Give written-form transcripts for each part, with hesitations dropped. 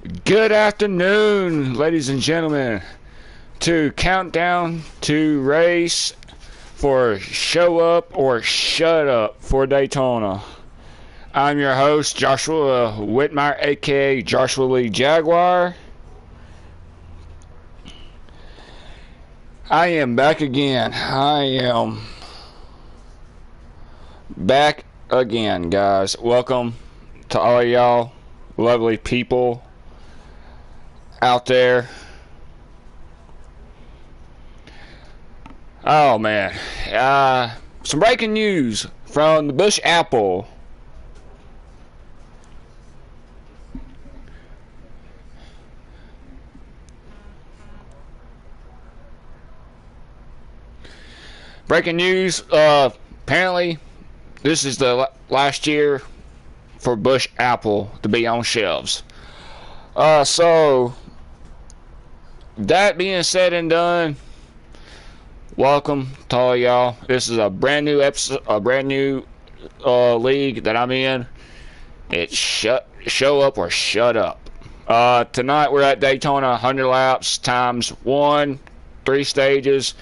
Good afternoon, ladies and gentlemen, to Countdown to Race for Show Up or Shut Up for Daytona. I'm your host, Joshua Whitmire, aka Joshua Lee Jaguar. I am back again. I am back again, guys. Welcome to all y'all lovely people out there. Oh man, some breaking news from the Busch Apple. Breaking news, apparently this is the last year for Busch Apple to be on shelves. So that being said and done, welcome to all y'all. This is a brand new episode, a brand new league that I'm in. It's show up or shut up. Tonight we're at Daytona, 100 laps times 1, 3 stages.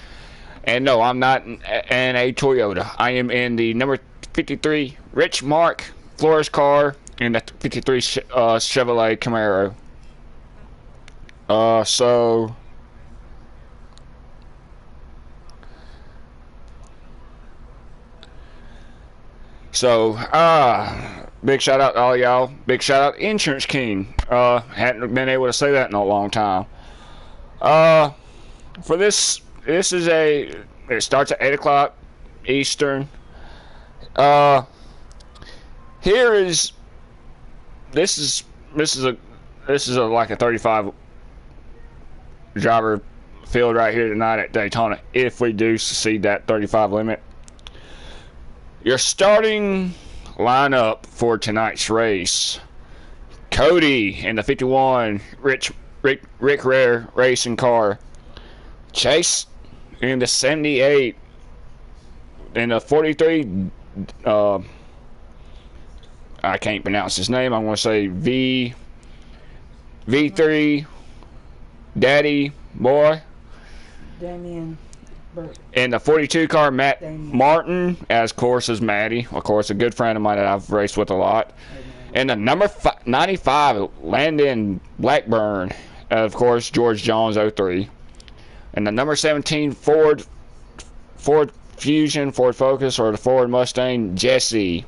And no, I'm not in a Toyota. I am in the number 53 Rich Mark Flores car in the 53 Chevrolet Camaro. Big shout out to all y'all. Big shout out to Insurance King. Hadn't been able to say that in a long time. For this is it starts at 8 o'clock Eastern. This is like a 35 driver field right here tonight at Daytona, if we do succeed that 35 limit. Your starting lineup for tonight's race: Cody in the 51 Rick Rare racing car, Chase in the 78 in the 43 I can't pronounce his name. I'm going to say V3 Daddy Boy. Damien Burke. In the 42 car, Matt Martin, as course as Matty. Of course, a good friend of mine that I've raced with a lot. And the number 95, Landon Blackburn. Of course, George Jones, 03. And the number 17, Ford Fusion, Ford Focus, or the Ford Mustang, Jesse.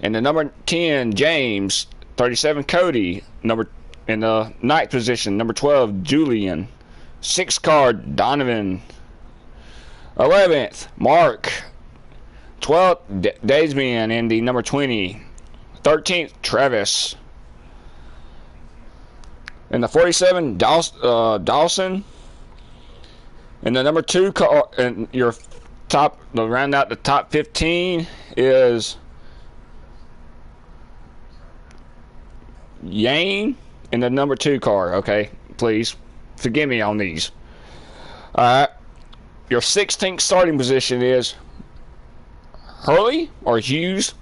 And the number 10, James. 37, Cody. In the 9th position, number 12, Julian. 6th car, Donovan. 11th, Mark. 12th, Daysman in the number 20. 13th, Travis. In the 47, Dawson. And the number 2 car, and your top, to round out the top 15 is Yane in the number 2 car. Okay, please forgive me on these. Alright. Your 16th starting position is Hurley or Hughes.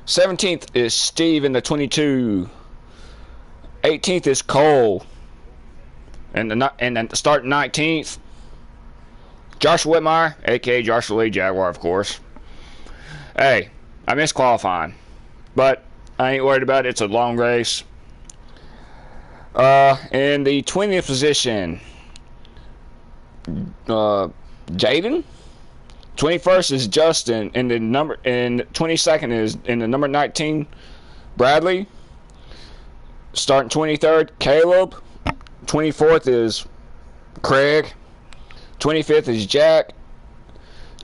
17th is Steve in the 22. 18th is Cole. And then start 19th, Joshua Whitmire, aka Joshua Lee Jaguar, of course. Hey, I missed qualifying, but I ain't worried about it. It's a long race. In the 20th position, Jaden. 21st is Justin, and 22nd is in the number 19, Bradley. Starting 23rd, Caleb. 24th is Craig. 25th is Jack.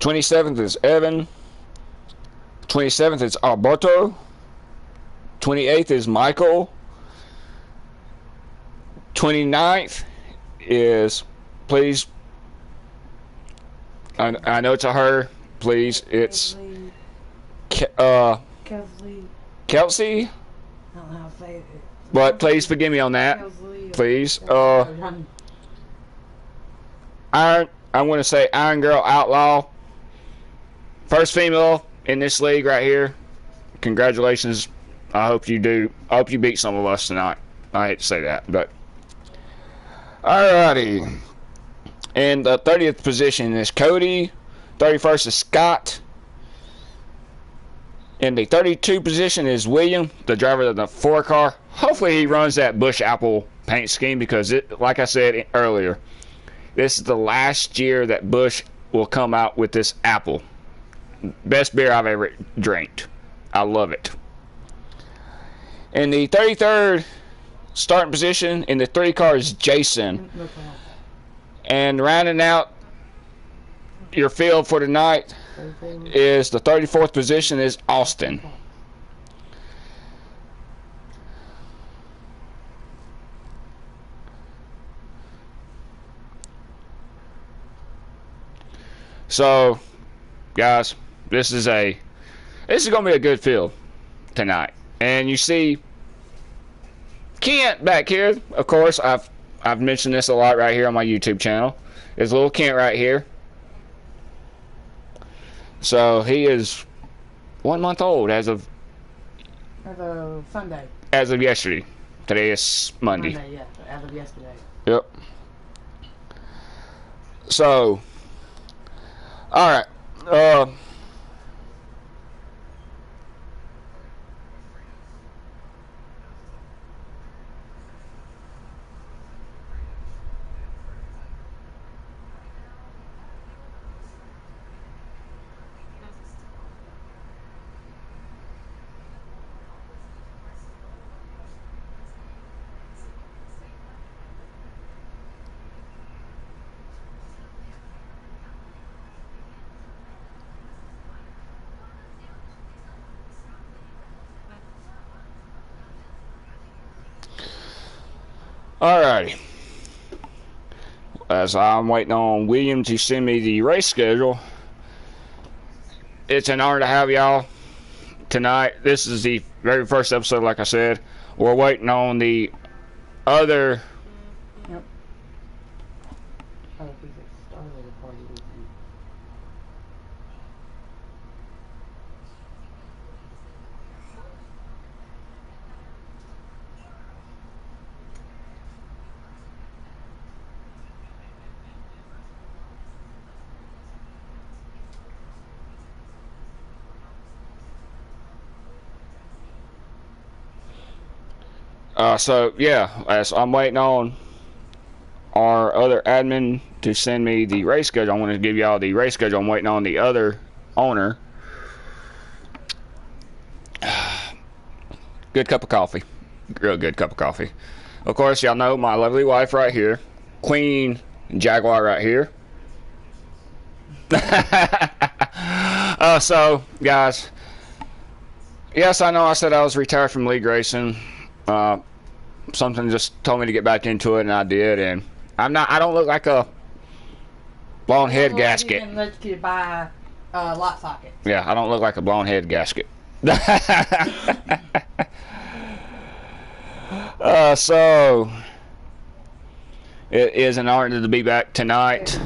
27th is Evan. 27th is Alberto. 28th is Michael. 29th is, please, I know it's a her, please, it's Kelsey. Kelsey. I don't know how to say it. But please forgive me on that. Please. I'm going to say Iron Girl Outlaw. First female in this league right here. Congratulations I hope you do. I hope you beat some of us tonight. I hate to say that, but alrighty. And the 30th position is Cody. 31st is Scott. In the 32 position is William, the driver of the 4 car. Hopefully he runs that Busch Apple paint scheme because, like I said earlier, this is the last year that Busch will come out with this apple. Best beer I've ever drank. I love it. In the 33rd starting position in the 3 car is Jason. And rounding out your field for tonight is the 34th position is Austin. So, guys, this is going to be a good field tonight. And you see Kent back here. Of course, I've mentioned this a lot right here on my YouTube channel. There's little Kent right here. So he is 1 month old as of Sunday. As of yesterday. Today is Monday. Monday, yeah, as of yesterday. Yep. So, all right. Alrighty. As I'm waiting on William to send me the race schedule, it's an honor to have y'all tonight. This is the very first episode, like I said. We're waiting on the other. Yep. So yeah, as I'm waiting on our other admin to send me the race schedule. I want to give y'all the race schedule. I'm waiting on the other owner. Good cup of coffee. Real good cup of coffee. Of course, y'all know my lovely wife right here. Queen Jaguar right here. So, guys. Yes, I know I said I was retired from league racing. Something just told me to get back into it, and I did. And I don't look like a blown head gasket. Even let you buy lot sockets. Yeah, I don't look like a blown head gasket. So it is an honor to be back tonight.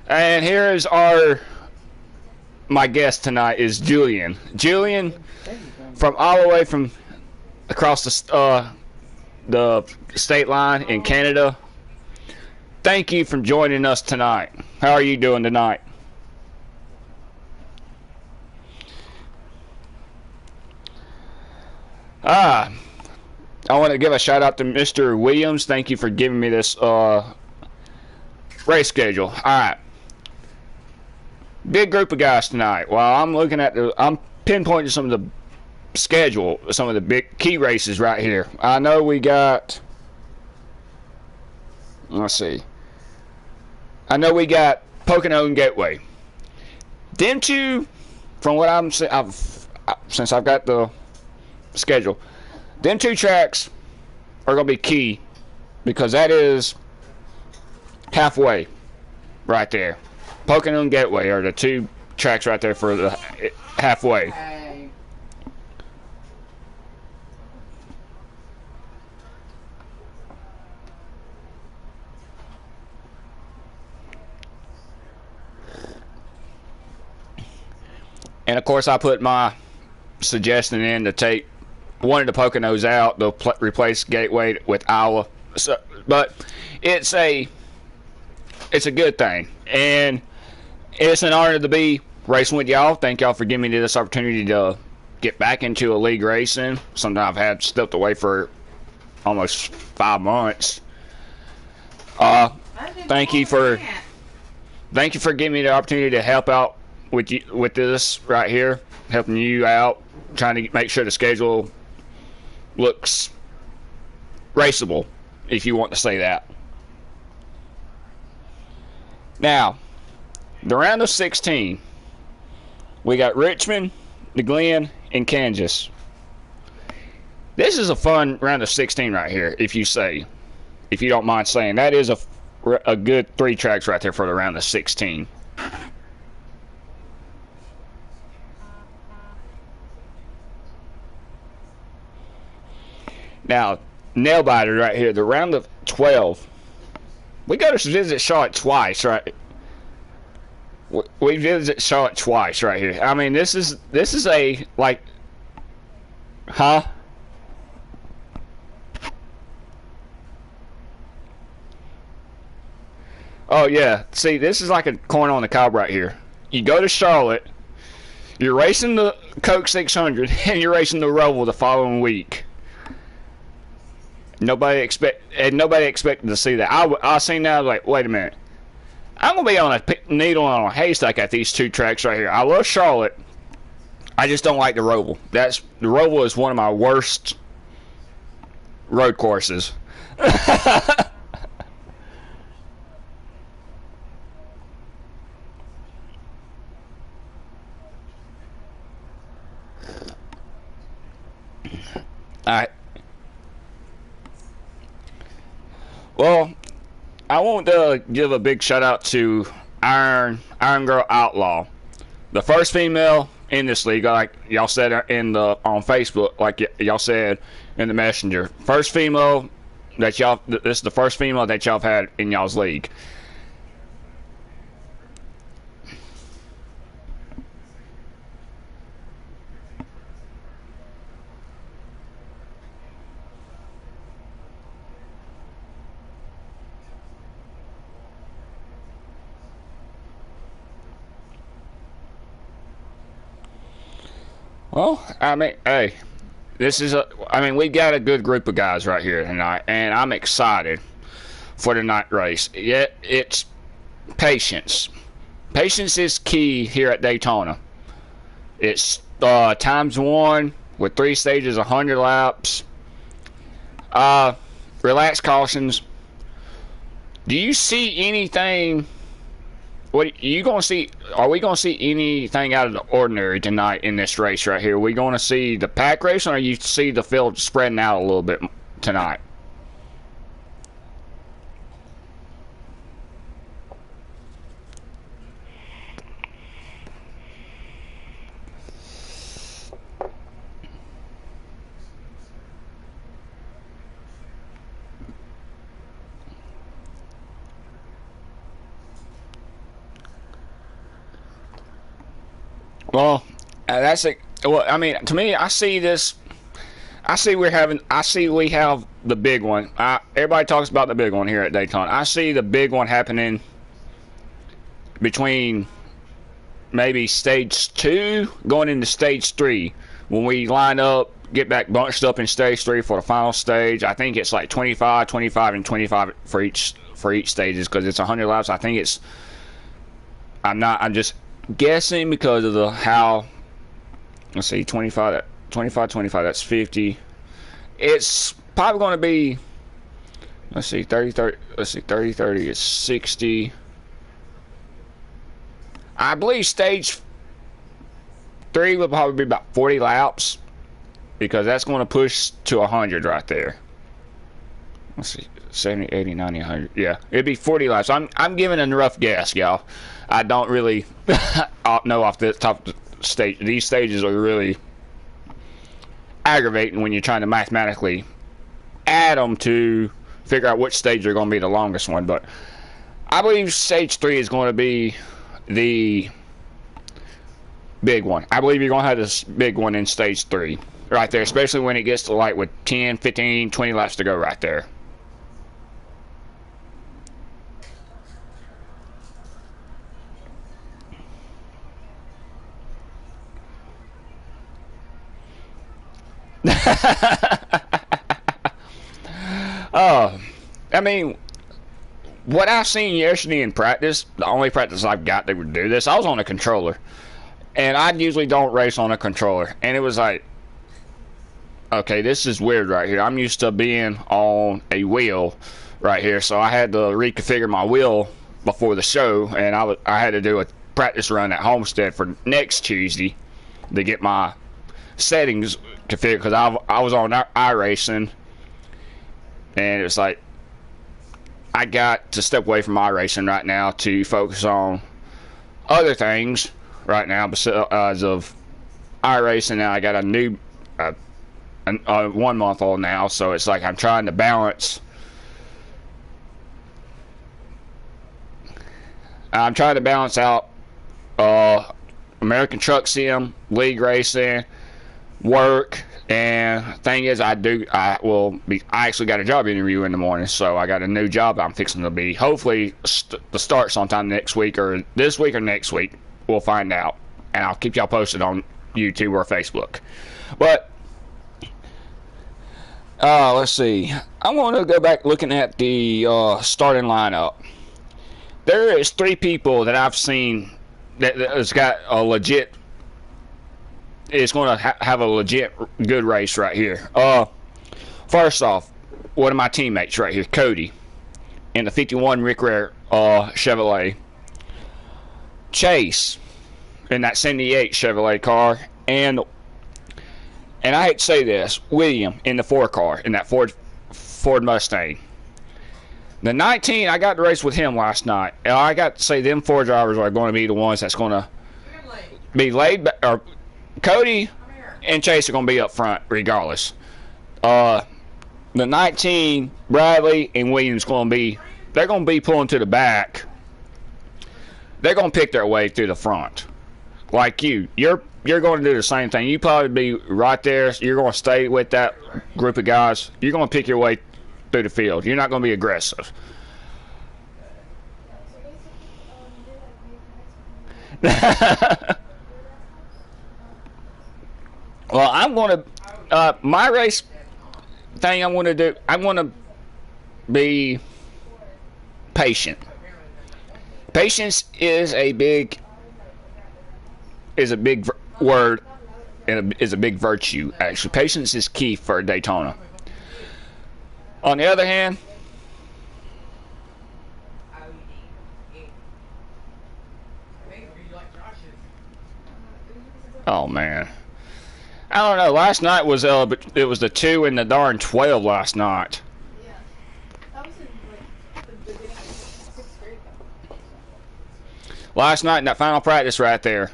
And here is my guest tonight is Julian. Julian, from all the way from across the state line in Canada. Thank you for joining us tonight. How are you doing tonight? I want to give a shout out to Mr. Williams. Thank you for giving me this race schedule. All right. Big group of guys tonight. Well, I'm pinpointing some of the schedule, some of the big key races right here. I know we got, let's see. I know we got Pocono and Gateway. Them two, from what I'm saying, since I've got the schedule, them two tracks are going to be key because that is halfway right there. Pocono and Gateway are the two tracks right there for the halfway. And of course, I put my suggestion in to take wanted the Poconos out. They'll replace Gateway with Iowa. So, but it's a good thing, and it's an honor to be racing with y'all. Thank y'all for giving me this opportunity to get back into a league racing. Something I've had stepped away for almost 5 months. Thank you for giving me the opportunity to help out with this right here, helping you out, trying to make sure the schedule looks raceable, if you want to say that. Now, the round of 16, we got Richmond, the Glen, and Kansas. This is a fun round of 16 right here, if you don't mind saying. That is a good 3 tracks right there for the round of 16. Now, nail biter right here, the round of 12. We got to visit Charlotte twice, right? We visit Charlotte twice right here. I mean, this is a, like, huh? Oh yeah, see, this is like a corn on the cob right here. You go to Charlotte, you're racing the Coke 600, and you're racing the Roval the following week. Nobody expected to see that. I seen that, I was like, wait a minute. I'm going to be on a needle on a haystack at these 2 tracks right here. I love Charlotte. I just don't like the Roval. The Roval is one of my worst road courses. Alright. Well, I want to give a big shout out to Iron Girl Outlaw, the first female in this league, like y'all said on Facebook, like y'all said in the messenger. First female that y'all. This is the first female that y'all have had in y'all's league. Well, I mean, hey, we got a good group of guys right here tonight, and I'm excited for the night race. Yet it's patience. Patience is key here at Daytona. It's times 1 with 3 stages, 100 laps. Relaxed cautions. Do you see anything? What are you gonna see? Are we gonna see anything out of the ordinary tonight in this race right here? Are we gonna see the pack race, or you see the field spreading out a little bit tonight? Well, that's it. Well, I mean, to me, I see this. I see we have the big one. Everybody talks about the big one here at Daytona. I see the big one happening between maybe stage 2 going into stage 3 when we line up, get back bunched up in stage 3 for the final stage. I think it's like 25, 25, and 25 for each stages because it's 100 laps. I think it's. I'm just guessing because of how. Let's see, 25, 25, that's 50. It's probably going to be. Let's see, 30, 30. Let's see, 30, 30 is 60. I believe stage 3 will probably be about 40 laps because that's going to push to 100 right there. Let's see, 70, 80, 90, 100. Yeah, it'd be 40 laps. I'm giving a rough guess, y'all. I don't really know off the top of the stage. These stages are really aggravating when you're trying to mathematically add them to figure out which stage are going to be the longest one. But I believe stage 3 is going to be big one. I believe you're going to have this big one in stage 3 right there, especially when it gets to like with 10, 15, 20 laps to go right there. I mean, what I seen yesterday in practice, the only practice I've got that would do this, I was on a controller. And I usually don't race on a controller. And it was like, okay, this is weird right here. I'm used to being on a wheel right here. So I had to reconfigure my wheel before the show. And I had to do a practice run at Homestead for next Tuesday to get my settings configured. Because I was on iRacing. And it's like, I got to step away from iRacing right now to focus on other things right now besides of iRacing. Now I got a new 1 month old now, so it's like I'm trying to balance. I'm trying to balance out American Truck Sim, league racing, work. And thing is, I actually got a job interview in the morning, so I got a new job I'm fixing to be, hopefully, to start sometime next week, or this week or next week. We'll find out. And I'll keep y'all posted on YouTube or Facebook. But, let's see. I want to go back looking at the starting lineup. There is 3 people that I've seen that has got a legit... It's going to have a legit good race right here. First off, one of my teammates right here, Cody, in the 51 Rick Rare Chevrolet. Chase, in that 78 Chevrolet car. And I hate to say this, William, in the 4 car, in that Ford Mustang. The 19, I got to race with him last night. And I got to say them 4 drivers are going to be the ones that's going to be laid back, or Cody and Chase are going to be up front regardless. The 19, Bradley and Williams they're going to be pulling to the back. They're going to pick their way through the front. Like you're going to do the same thing. You probably be right there. You're going to stay with that group of guys. You're going to pick your way through the field. You're not going to be aggressive. Well, I'm going to, my race thing I'm going to do, I'm going to be patient. Patience is a big word, and is a big virtue, actually. Patience is key for Daytona. On the other hand, oh man, I don't know. Last night was it was the 2 and the darn 12 last night. Yeah, that was in like the beginning of 6th grade though. Last night in that final practice right there.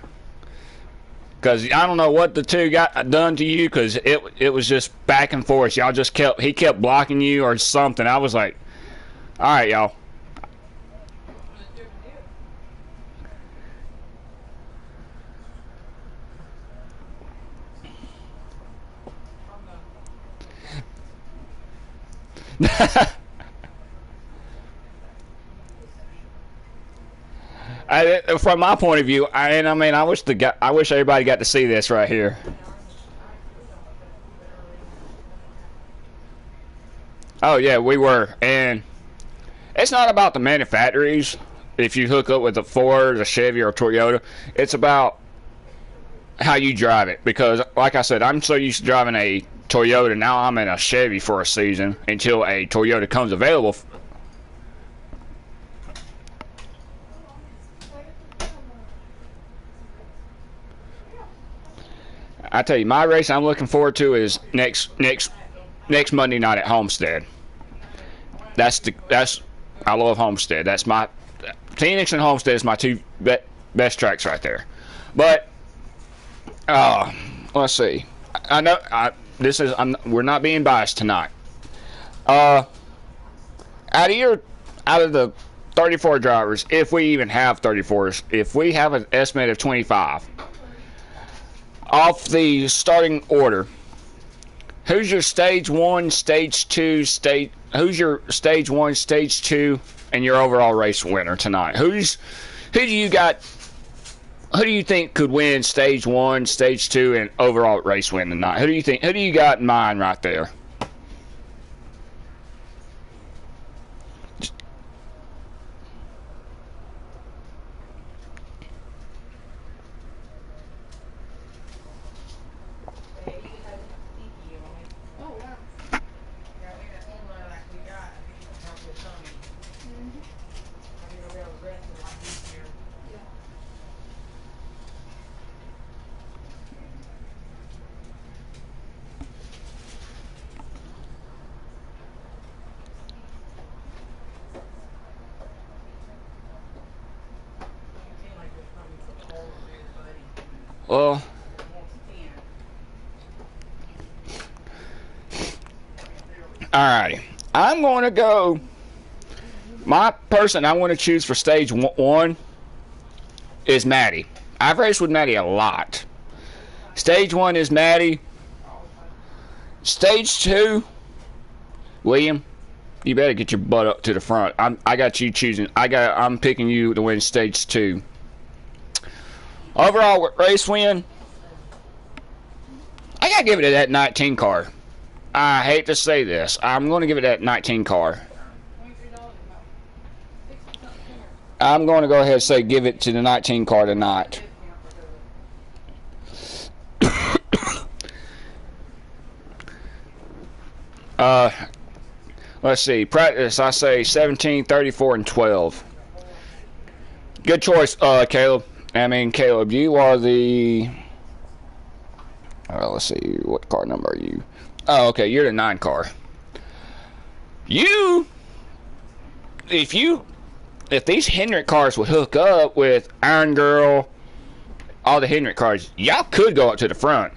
Because I don't know what the 2 got done to you, because it was just back and forth. Y'all just he kept blocking you or something. I was like, all right, y'all. From my point of view, I wish everybody got to see this right here. Oh yeah, we were, and it's not about the manufacturers. If you hook up with a Ford, a Chevy, or a Toyota, it's about how you drive it. Because, like I said, I'm so used to driving a Toyota. Now I'm in a Chevy for a season until a Toyota comes available. I tell you, my race I'm looking forward to is next Monday night at Homestead. I love Homestead. That's my Phoenix and Homestead is my 2 best tracks right there. But let's see. I know we're not being biased tonight. Out of the 34 drivers, if we even have 34s, if we have an estimate of 25, off the starting order. Who's your stage 1, stage 2, who's your stage 1, stage 2, and your overall race winner tonight? Who do you got? Who do you think could win stage 1, stage 2, and overall race win tonight? Who do you think? Who do you got in mind right there? Oh wow. Yeah. Well, alrighty. I'm going to go. My person I want to choose for stage 1 is Maddie. I've raced with Maddie a lot. Stage 1 is Maddie. Stage 2, William, you better get your butt up to the front. I got you choosing. I'm picking you to win stage 2. Overall race win, I gotta give it to that 19 car. I hate to say this. I'm going to give it that 19 car. I'm going to go ahead and say give it to the 19 car tonight. Let's see. Practice, I say 17, 34, and 12. Good choice, Caleb. Caleb, you are the... let's see. What car number are you? Oh, okay. You're the 9 car. If these Hendrick cars would hook up with Iron Girl, all the Hendrick cars, y'all could go up to the front.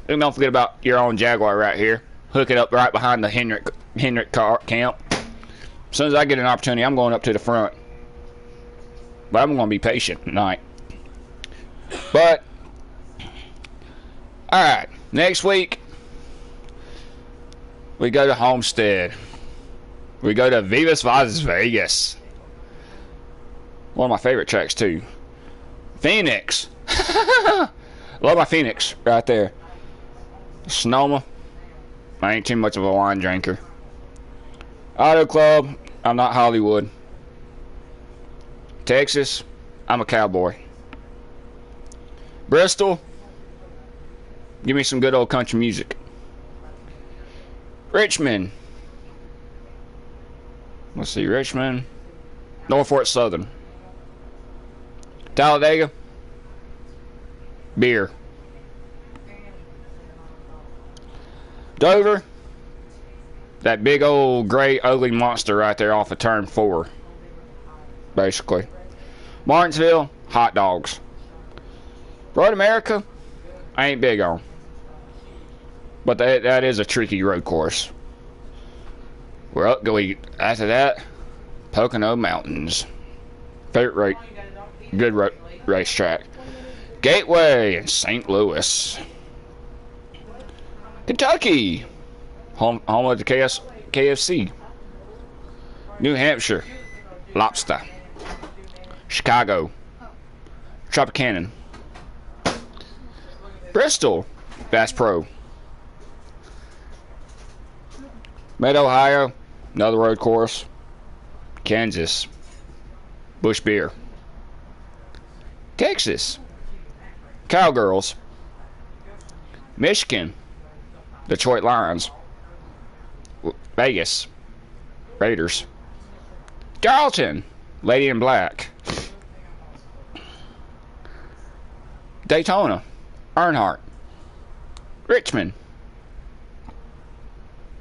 And don't forget about your own Jaguar right here. Hook it up right behind the Hendrick car camp. As soon as I get an opportunity, I'm going up to the front. But I'm going to be patient tonight. But, alright, next week, we go to Homestead. We go to Vivas Las Vegas. One of my favorite tracks, too. Phoenix. Love my Phoenix right there. Sonoma. I ain't too much of a wine drinker. Auto Club. I'm not Hollywood. Texas. I'm a cowboy. Bristol. Give me some good old country music. Richmond. Let's see. Richmond. Norfolk Southern. Talladega. Beer. Dover. That big old gray ugly monster right there off of turn 4. Basically. Martinsville. Hot dogs. Road America. I ain't big on. But that is a tricky road course. We're up going after that. Pocono Mountains. Favorite good racetrack. Gateway in St. Louis. Kentucky. Home of the KFC. New Hampshire. Lobster. Chicago. Tropicana. Bristol. Bass Pro. Mid Ohio. Another road course. Kansas. Busch Beer. Texas. Cowgirls. Michigan. Detroit Lions. Vegas. Raiders. Darlington. Lady in Black. Daytona. Earnhardt. Richmond.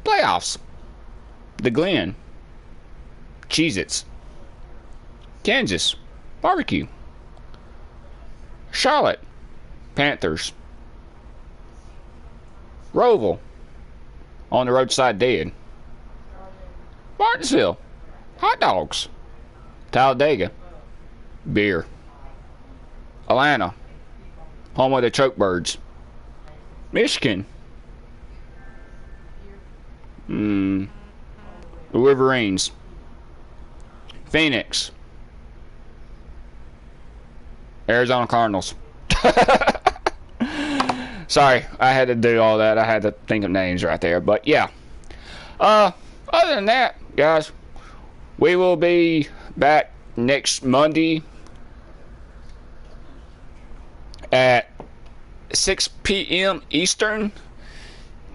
Playoffs. The Glen. Cheez-Its. Kansas. Barbecue. Charlotte. Panthers. Roval. On the Roadside Dead. Martinsville. Hot dogs. Talladega. Beer. Atlanta. Home of the Choke Birds. Michigan. The Wolverines. Phoenix. Arizona Cardinals. Sorry, I had to do all that. I had to think of names right there. But yeah. Other than that, guys, we will be back next Monday at 6 p.m. Eastern.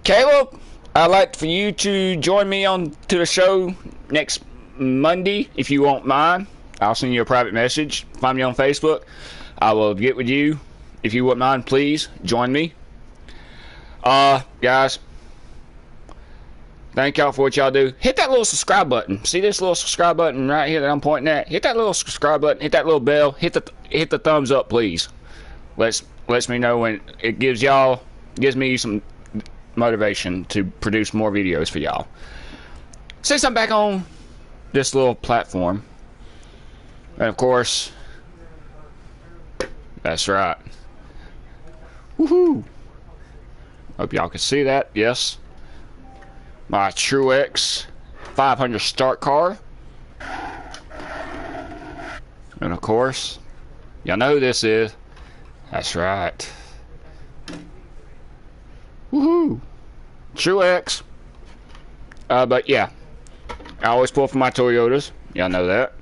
Caleb, I'd like for you to join me on to the show next Monday, if you won't mind. I'll send you a private message. Find me on Facebook. I will get with you. If you wouldn't mind, please join me. Guys, thank y'all for what y'all do. Hit that little subscribe button. See this little subscribe button right here that I'm pointing at? Hit that little subscribe button. Hit that little bell. Hit the thumbs up, please. Lets me know when it gives me some motivation to produce more videos for y'all. Since I'm back on this little platform, and of course, that's right. Woohoo! Hope y'all can see that. Yes, my Truex 500 start car, and of course, y'all know who this is. That's right. Woohoo! Truex. But yeah, I always pull for my Toyotas. Y'all know that.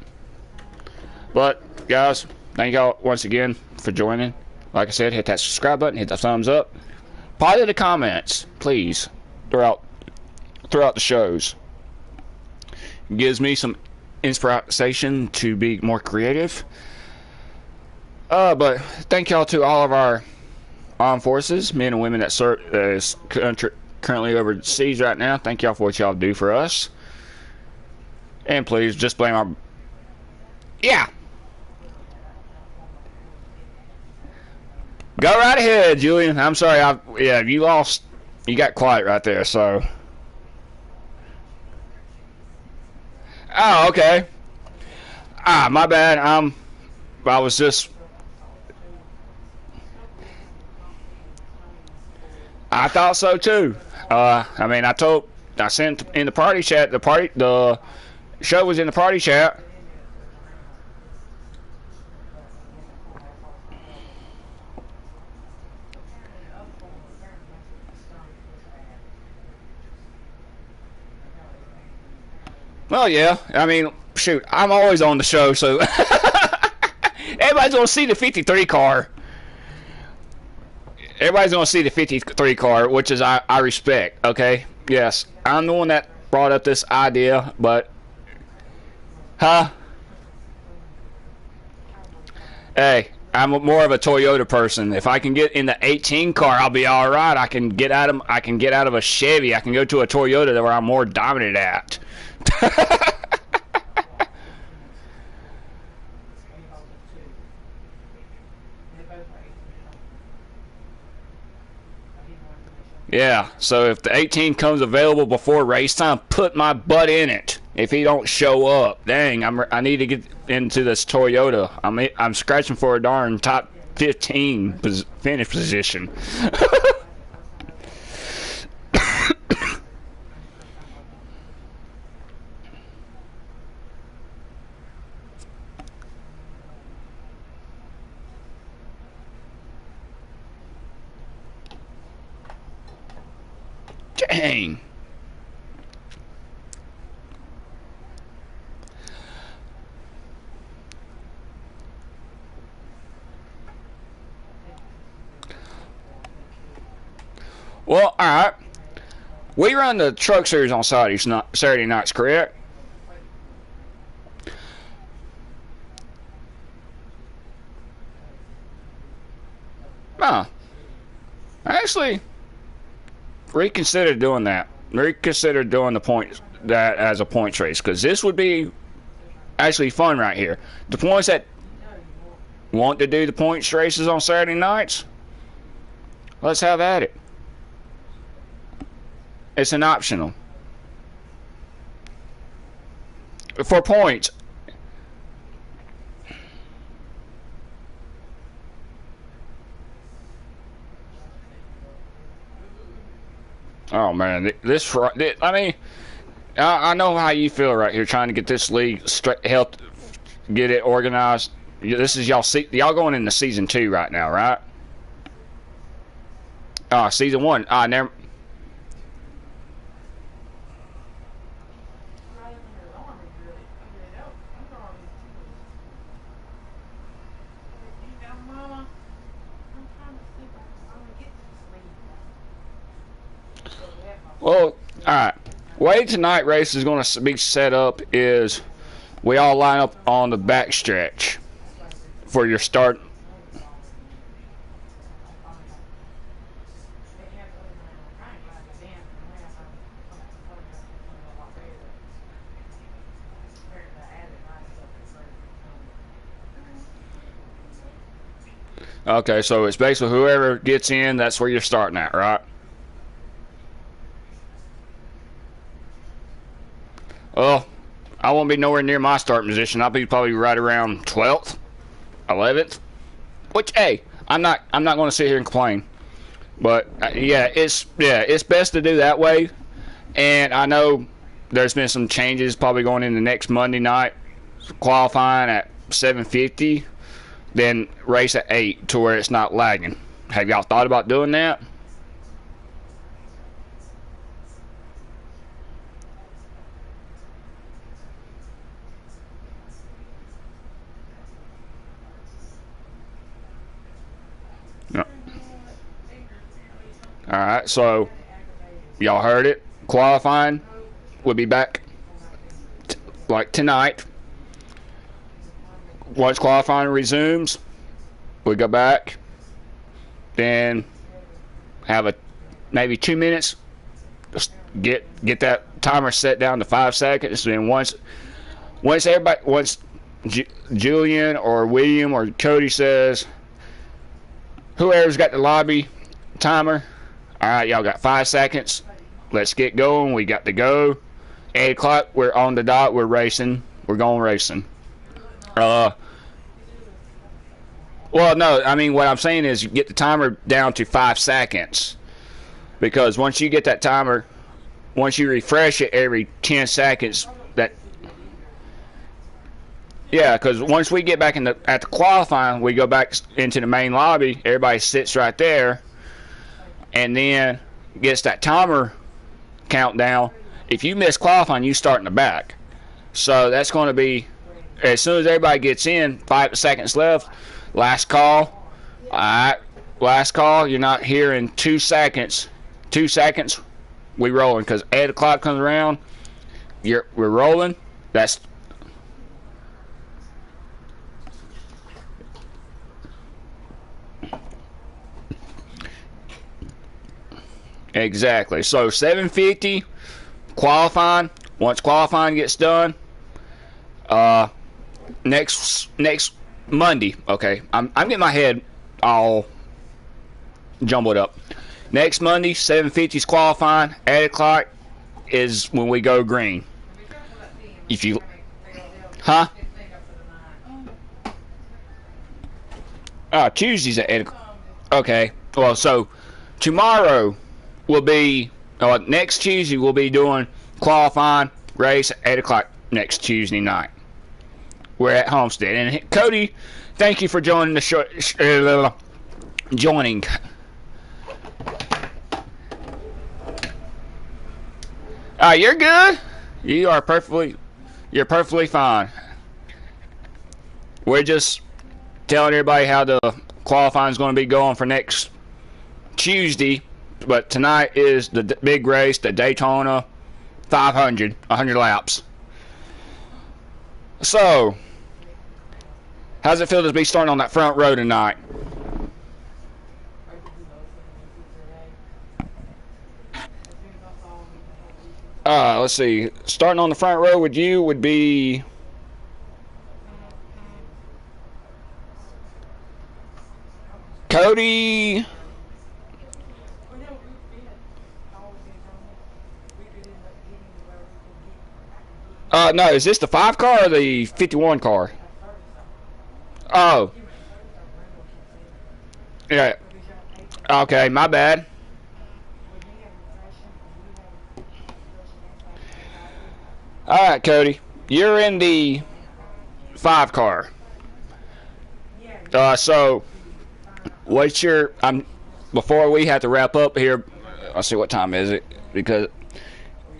But guys, thank y'all once again for joining. Like I said, hit that subscribe button, hit that thumbs up. Positive comments, please, throughout the shows. It gives me some inspiration to be more creative. But thank y'all to all of our armed forces, men and women that serve currently overseas right now. Thank y'all for what y'all do for us. And please just blame our... Yeah! Go right ahead, Julian. I'm sorry. Yeah, you lost. You got quiet right there, so... Oh, okay. My bad. I was just... I thought so too. I mean, I sent in the party chat. The show was in the party chat. Well, yeah. I mean, shoot, I'm always on the show, so everybody's gonna see the 53 car. Everybody's gonna see the 53 car, which is I respect. Okay, yes, I'm the one that brought up this idea, but hey, I'm more of a Toyota person. If I can get in the 18 car, I'll be all right. I can get out of a Chevy. I can go to a Toyota where I'm more dominant at. Yeah, so if the 18 comes available before race time, put my butt in it. If he don't show up, dang, I need to get into this Toyota. I'm scratching for a darn top 15 finish position. Dang. Well, alright. We run the truck series on Saturday nights, correct? Huh. Actually, reconsider doing that. Reconsider doing that as a points race, because this would be actually fun right here. The points that want to do the points races on Saturday nights, let's have at it. It's an optional for points. Oh man, I mean, I know how you feel right here, trying to get this league straight, help get it organized. This is y'all going into season 2 right now, right? Season 1. Never. Well, all right. Way tonight race is going to be set up is we all line up on the back stretch for your start. Okay, so it's basically whoever gets in, that's where you're starting at, right? Well, I won't be nowhere near my starting position. I'll be probably right around 12th, 11th. Which, hey, I'm not going to sit here and complain. But it's best to do that way. And I know there's been some changes probably going into next Monday night, qualifying at 7:50, then race at 8 to where it's not lagging. Have y'all thought about doing that? No. All right, so y'all heard it. Qualifying will be back like tonight. Once qualifying resumes, we go back, then have maybe 2 minutes. Just get that timer set down to 5 seconds. Then once Julian or William or Cody says, whoever's got the lobby timer, all right, y'all got 5 seconds. Let's get going. We got to go. 8 o'clock, we're on the dot. We're racing. We're going racing. Well, no, I mean, what I'm saying is you get the timer down to 5 seconds. Because once you get that timer, once you refresh it every 10 seconds, because once we get back at the qualifying, we go back into the main lobby. Everybody sits right there, and then gets that timer countdown. If you miss qualifying, you start in the back. So that's going to be, as soon as everybody gets in, 5 seconds left. Last call. All right, last call. You're not here in 2 seconds. 2 seconds, we rolling. Because 8 o'clock comes around, we're rolling. That's exactly. So 7:50 qualifying. Once qualifying gets done, next Monday. Okay, I'm getting my head all jumbled up. Next Monday, 7:50 is qualifying. 8 o'clock is when we go green. If you, Tuesday's at 8 o'clock. Okay, well, so tomorrow will be, next Tuesday we'll be doing qualifying race at 8 o'clock next Tuesday night. We're at Homestead. And Cody, thank you for joining the show. Joining. You're good. You're perfectly fine. We're just telling everybody how the qualifying is going to be going for next Tuesday. But tonight is the big race, the Daytona 500, 100 laps. So, how's it feel to be starting on that front row tonight? Let's see. Starting on the front row with you would be Cody. No, is this the 5 car or the 51 car? Oh. Yeah. Okay, my bad. All right, Cody, you're in the 5 car. So what's your? Before we have to wrap up here. I'll see what time is it because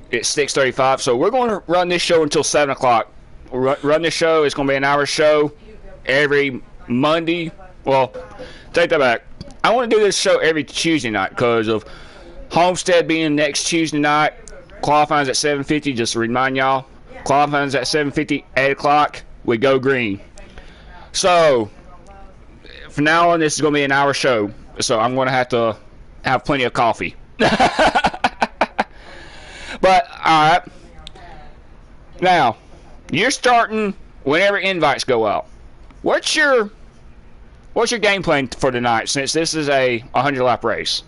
it's 6:35. So we're going to run this show until 7 o'clock. Run this show. It's going to be an hour show every Monday. Well, take that back. I want to do this show every Tuesday night because of Homestead being next Tuesday night. Qualifying's at 7:50. Just to remind y'all, qualifying's at 7:50. 8 o'clock, we go green. So from now on, this is going to be an hour show. So I'm going to have plenty of coffee. But all right. Now you're starting whenever invites go out. What's your game plan for tonight? Since this is a 100-lap race.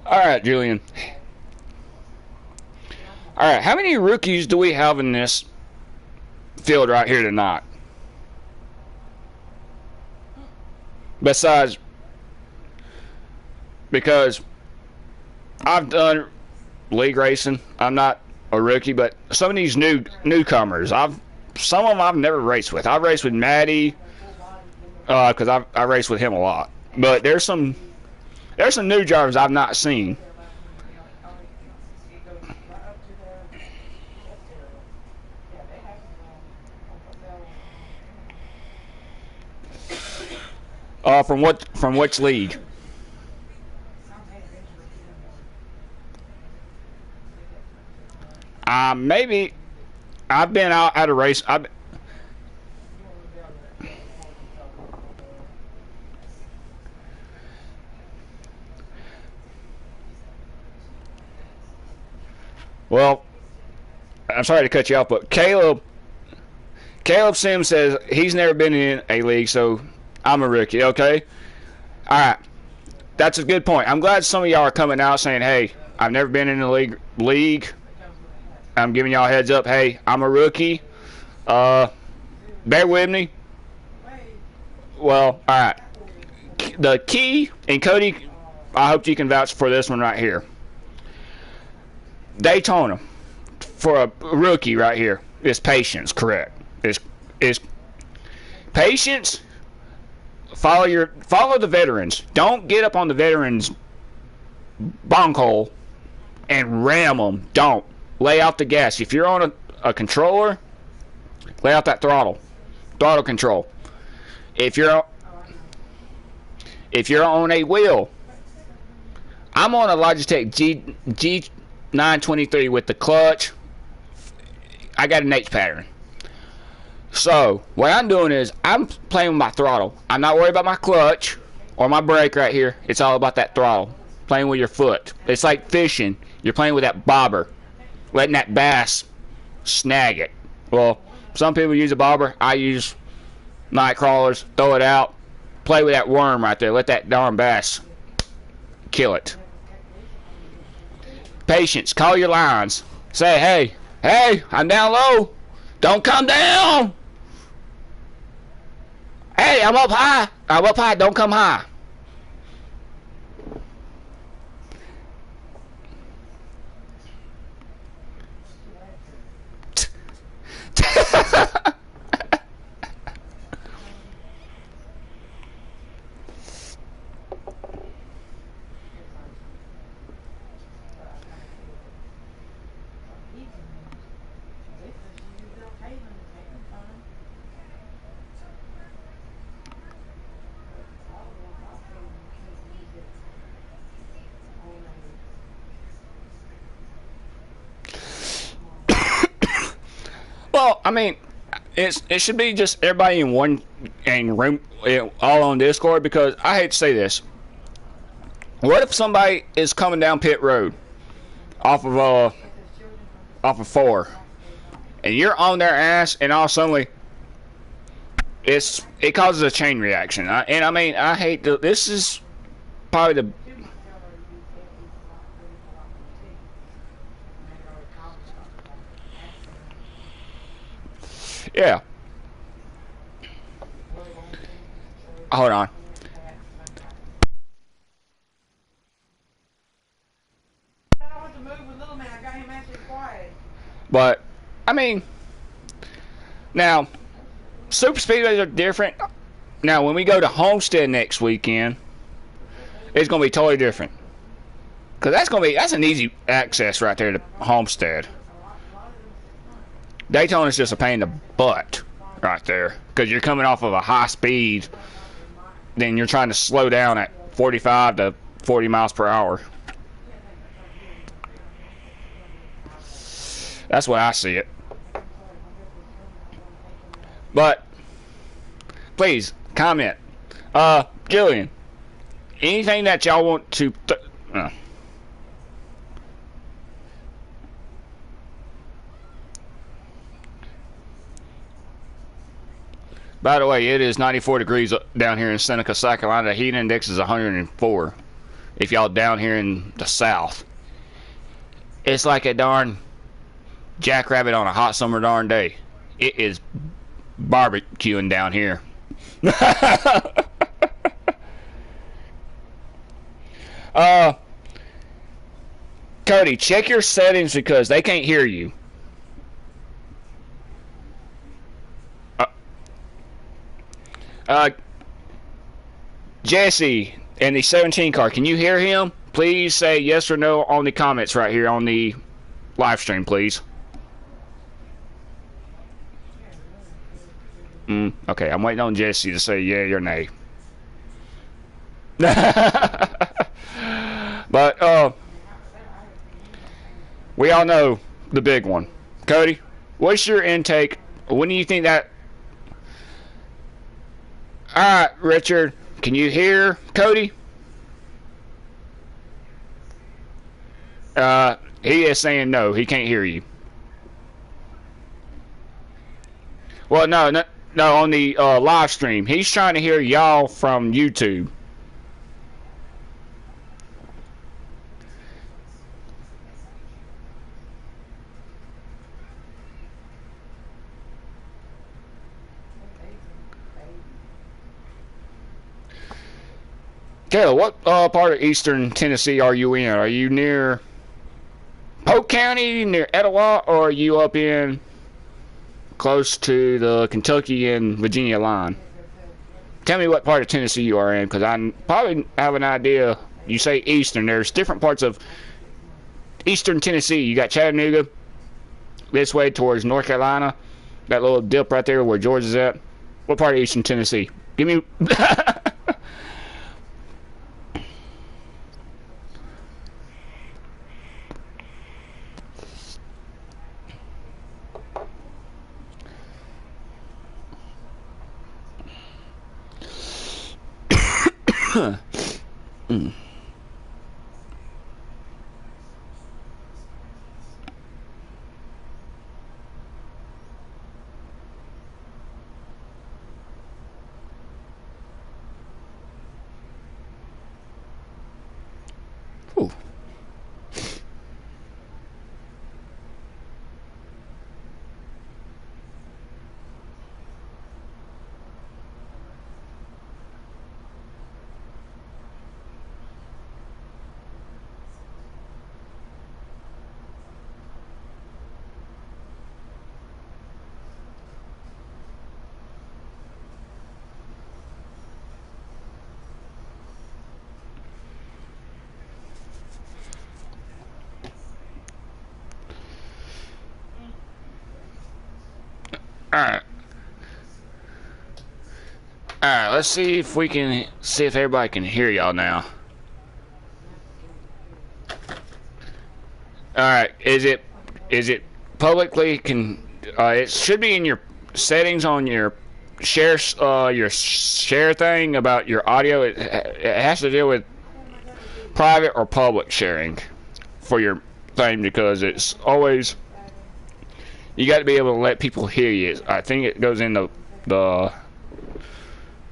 All right, Julian. All right, how many rookies do we have in this field right here tonight? Besides, because I've done league racing, I'm not a rookie, but some of these newcomers, some of them I've never raced with. I've raced with Maddie because I race with him a lot, but there's some new drivers I've not seen. From which league? Maybe I've been out at a race. Well, I'm sorry to cut you off, but Caleb Sims says he's never been in a league, so I'm a rookie. Okay, all right, that's a good point. I'm glad some of y'all are coming out saying, "Hey, I've never been in a league. I'm giving y'all a heads up. Hey, I'm a rookie. Bear with me." Well, all right. The key, and Cody, I hope you can vouch for this one right here. Daytona for a rookie right here is patience. Correct. Is patience. Follow the veterans. Don't get up on the veterans' bunghole and ram them. Don't lay out the gas. If you're on a controller, lay out that throttle control. If you're on a wheel, I'm on a Logitech G923 with the clutch. I got an H pattern. So what I'm doing is I'm playing with my throttle. I'm not worried about my clutch or my brake right here. It's all about that throttle. Playing with your foot. It's like fishing. You're playing with that bobber. Letting that bass snag it. Well, some people use a bobber. I use night crawlers. Throw it out. Play with that worm right there. Let that darn bass kill it. Patience. Call your lines. Say, hey, I'm down low. Don't come down. Hey, I'm up high. Don't come high. Well, I mean, it should be just everybody in one room, all on Discord, because I hate to say this. What if somebody is coming down pit road off of 4, and you're on their ass, and all of a sudden it causes a chain reaction. I hate to, this is probably the yeah. Hold on. I want to move with little man. I got him actually quiet. But I mean, now super speedways are different. Now when we go to Homestead next weekend, it's gonna be totally different. Cause that's an easy access right there to Homestead. Daytona is just a pain in the butt right there. Cause you're coming off of a high speed, then you're trying to slow down at 45 to 40 miles per hour. That's what I see it. But please comment. Jillian, anything that y'all want to by the way, it is 94 degrees down here in Seneca, South Carolina. The heat index is 104. If y'all down here in the south, it's like a darn jackrabbit on a hot summer darn day. It is barbecuing down here. Cody, check your settings because they can't hear you. Jesse in the 17 car, can you hear him? Please say yes or no on the comments right here on the live stream, please. Okay, I'm waiting on Jesse to say yeah or nay. But we all know the big one. Cody, what's your intake? When do you think that? Alright, Richard, can you hear Cody? He is saying no, he can't hear you. Well, no, on the live stream. He's trying to hear y'all from YouTube. Kayla, what part of eastern Tennessee are you in? Are you near Polk County, near Etowah, or are you up in close to the Kentucky and Virginia line? Tell me what part of Tennessee you are in, because I probably have an idea. You say eastern. There's different parts of eastern Tennessee. You got Chattanooga, this way towards North Carolina. That little dip right there where Georgia's at. What part of eastern Tennessee? Give me... Ooh. Alright. Alright, let's see if we can see if everybody can hear y'all now. Alright, is it publicly it should be in your settings on your share thing about your audio. It has to deal with private or public sharing for your thing, because it's always, you got to be able to let people hear you. I think it goes in the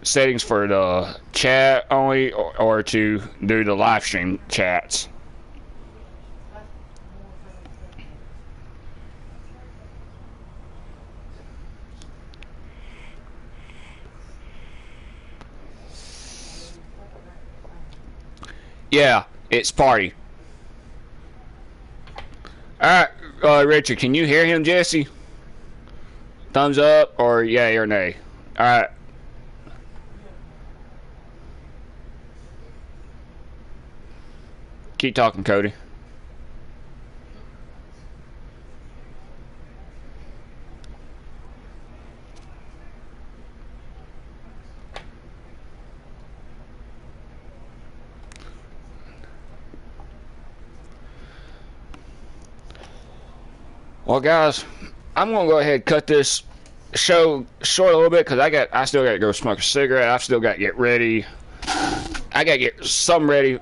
settings for the chat only, or to do the live stream chats. Yeah, it's party. Alright, Richard, can you hear him, Jesse? Thumbs up or yay or nay? Alright. Keep talking, Cody. Well, guys, I'm gonna go ahead and cut this show short a little bit because I still gotta go smoke a cigarette. I still gotta get ready. I gotta get something ready.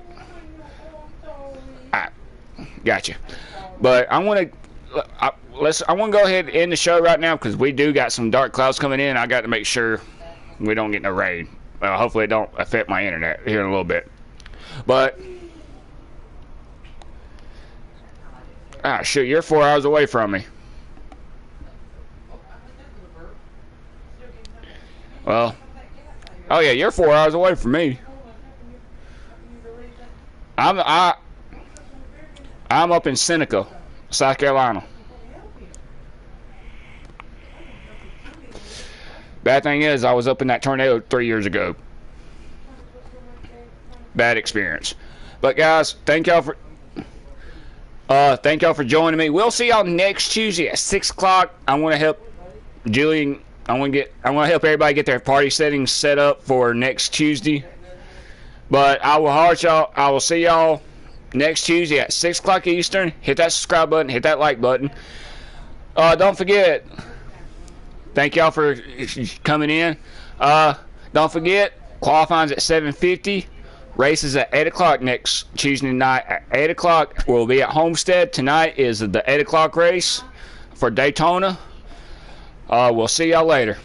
Alright, gotcha. But I want to go ahead and end the show right now because we do got some dark clouds coming in. I got to make sure we don't get no rain. Hopefully it don't affect my internet here in a little bit. But shoot, you're 4 hours away from me. Well, oh yeah, you're 4 hours away from me. I'm up in Seneca, South Carolina. Bad thing is, I was up in that tornado 3 years ago. Bad experience. But guys, thank y'all for joining me. We'll see y'all next Tuesday at 6 o'clock. I want to help Julie. I want to help everybody get their party settings set up for next Tuesday. But I will see y'all next Tuesday at 6 o'clock Eastern. Hit that subscribe button. Hit that like button. Don't forget. Thank y'all for coming in. Don't forget, qualifying's at 7:50. Races at 8 o'clock next Tuesday night at 8 o'clock. We'll be at Homestead. Tonight is the 8 o'clock race for Daytona. We'll see y'all later.